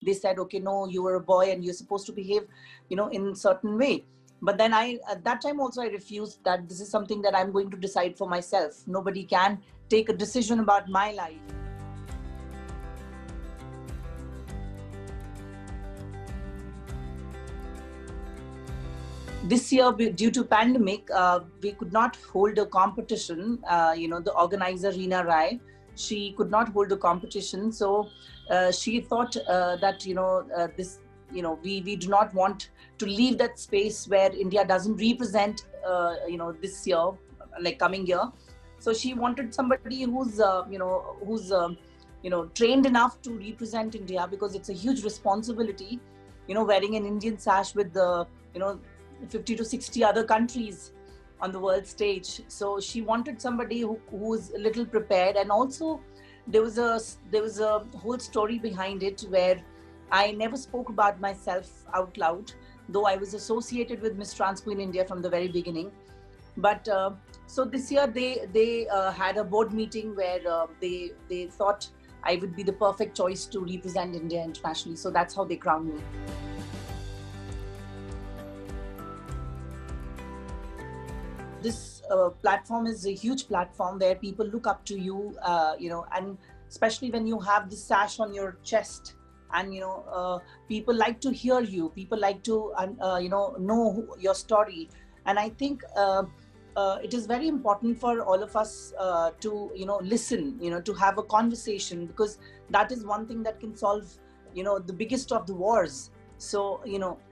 they said, okay, no, you were a boy and you're supposed to behave, in a certain way. But then at that time also, I refused that this is something that I'm going to decide for myself. Nobody can take a decision about my life. This year, due to pandemic, we could not hold a competition. The organizer, Reena Rai, she could not hold a competition. So she thought that, we do not want to leave that space where India doesn't represent, this year, like coming year. So she wanted somebody who's trained enough to represent India, because it's a huge responsibility, wearing an Indian sash with the, 50 to 60 other countries on the world stage. So she wanted somebody who was a little prepared. And also there was a whole story behind it, where I never spoke about myself out loud, though I was associated with Miss Trans Queen India from the very beginning. But so this year they had a board meeting where they thought I would be the perfect choice to represent India internationally. So that's how they crowned me. This platform is a huge platform where people look up to you, and especially when you have this sash on your chest, and people like to hear you, people like to know your story. And I think it is very important for all of us to listen, to have a conversation, because that is one thing that can solve the biggest of the wars. So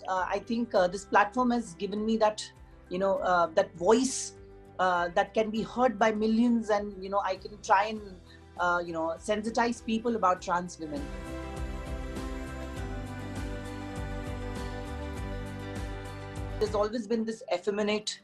I think this platform has given me that that voice that can be heard by millions, and I can try and sensitize people about trans women. There's always been this effeminate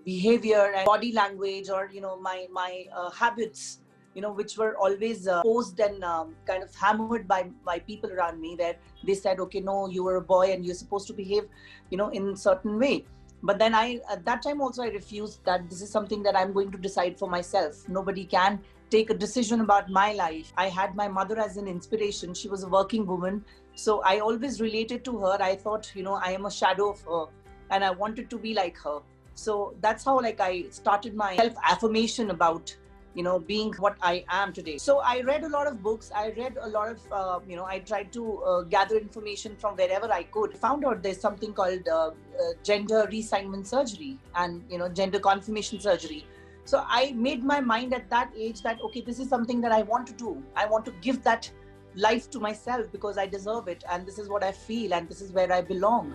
behavior and body language, or my habits, which were always posed and kind of hammered by people around me, where they said, okay, no, you were a boy and you're supposed to behave in a certain way. But then at that time also, I refused that this is something that I'm going to decide for myself. Nobody can take a decision about my life. I had my mother as an inspiration. She was a working woman, so I always related to her. I thought, I am a shadow of her, and I wanted to be like her. So that's how I started my self-affirmation about being what I am today. So I read a lot of books. I read a lot of, I tried to gather information from wherever I could. I found out there's something called gender reassignment surgery and, gender confirmation surgery. So I made my mind at that age that, okay, this is something that I want to do. I want to give that life to myself because I deserve it. And this is what I feel, and this is where I belong.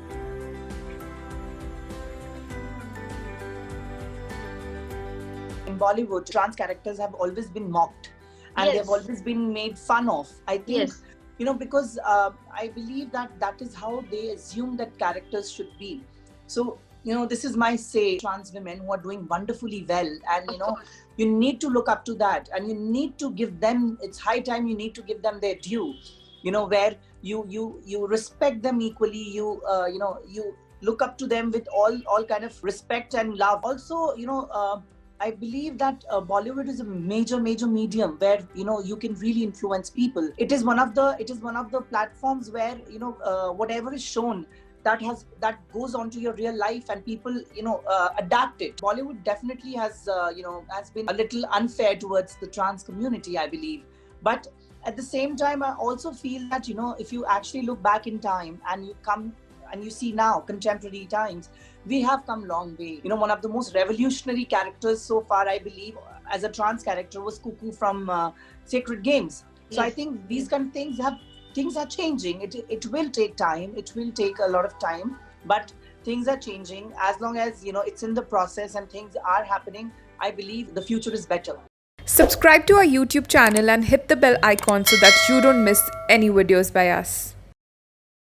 In Bollywood, trans characters have always been mocked, and they've always been made fun of. I think, because I believe that is how they assume that characters should be. So, this is my say, trans women who are doing wonderfully well, and you need to look up to that, and you need to give them, it's high time you need to give them their due, where you respect them equally, you look up to them with all kind of respect and love. Also, I believe that Bollywood is a major medium where you can really influence people. It is one of the platforms where whatever is shown that goes onto your real life, and people adapt it. Bollywood definitely has been a little unfair towards the trans community, I believe. But at the same time, I also feel that if you actually look back in time and you come and you see now contemporary times, we have come long way. One of the most revolutionary characters so far, I believe, as a trans character was Cuckoo from Sacred Games. So I think these kind of things are changing. It will take time. It will take a lot of time, but things are changing. As long as it's in the process and things are happening, I believe the future is better. Subscribe to our YouTube channel and hit the bell icon so that you don't miss any videos by us.